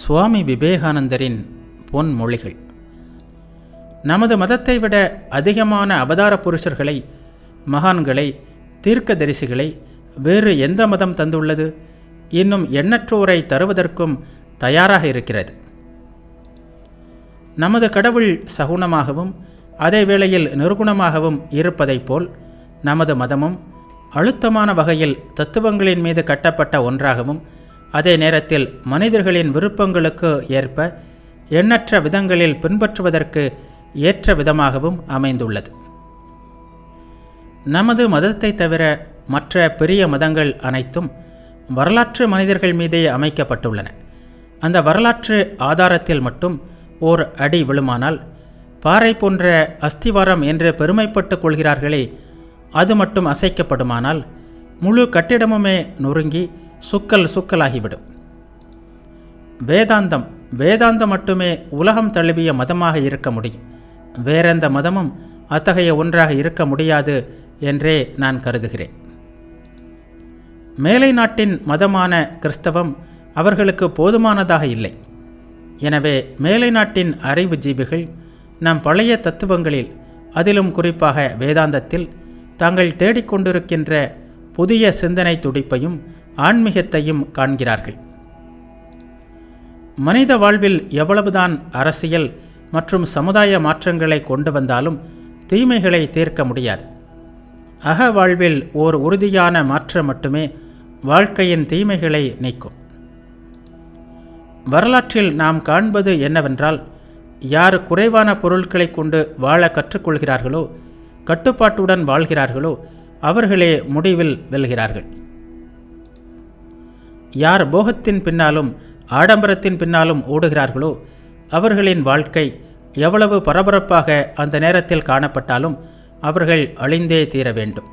சுவாமி விவேகானந்தரின் பொன்மொழிகள். நமது மதத்தை விட அதிகமான அவதார புருஷர்களை, மகான்களை, தீர்க்கதரிசிகளை வேறு எந்த மதம் தந்துள்ளது? இன்னும் எண்ணற்றோரை தருவதற்கும் தயாராக இருக்கிறது. நமது கடவுள் சகுனமாகவும் அதே வேளையில் நிர்குணமாகவும் இருப்பதைப் போல் நமது மதமும் அழுத்தமான வகையில் தத்துவங்களின் மீது கட்டப்பட்ட ஒன்றாகவும் அதே நேரத்தில் மனிதர்களின் விருப்பங்களுக்கு ஏற்ப எண்ணற்ற விதங்களில் பின்பற்றுவதற்கு ஏற்ற விதமாகவும் அமைந்துள்ளது. நமது மதத்தை தவிர மற்ற பெரிய மதங்கள் அனைத்தும் வரலாற்று மனிதர்கள் மீதே அமைக்கப்பட்டுள்ளன. அந்த வரலாற்று ஆதாரத்தில் மட்டும் ஓர் அடி விழுமானால், பாறை போன்ற அஸ்திவாரம் என்று பெருமைப்பட்டு கொள்கிறார்களே, அது மட்டும் அசைக்கப்படுமானால் முழு கட்டிடமுமே நொறுங்கி சுக்கல் சுக்கலாகிவிடும். வேதாந்தம் மட்டுமே உலகம் தழுவிய மதமாக இருக்க முடியும். வேறெந்த மதமும் அத்தகைய ஒன்றாக இருக்க முடியாது என்றே நான் கருதுகிறேன். மேலை நாட்டின் மதமான கிறிஸ்தவம் அவர்களுக்கு போதுமானதாக இல்லை. எனவே மேலை நாட்டின் அறிவு ஜீவிகள் நம் பழைய தத்துவங்களில், அதிலும் குறிப்பாக வேதாந்தத்தில் தாங்கள் தேடிக்கொண்டிருக்கின்ற புதிய சிந்தனை துடிப்பையும் ஆன்மீகத்தையும் காண்கிறார்கள். மனித வாழ்வில் எவ்வளவுதான் அரசியல் மற்றும் சமுதாய மாற்றங்களை கொண்டு வந்தாலும் தீமைகளை தீர்க்க முடியாது. அக வாழ்வில் ஓர் உறுதியான மாற்றம் மட்டுமே வாழ்க்கையின் தீமைகளை நீக்கும். வரலாற்றில் நாம் காண்பது என்னவென்றால், யார் குறைவான பொருட்களை கொண்டு வாழ கற்றுக்கொள்கிறார்களோ, கட்டுப்பாட்டுடன் வாழ்கிறார்களோ, அவர்களே முடிவில் வெல்கிறார்கள். யார் போகத்தின் பின்னாலும் ஆடம்பரத்தின் பின்னாலும் ஓடுகிறார்களோ, அவர்களின் வாழ்க்கை எவ்வளவு பரபரப்பாக அந்த நேரத்தில் காணப்பட்டாலும் அவர்கள் அழிந்தே தீர வேண்டும்.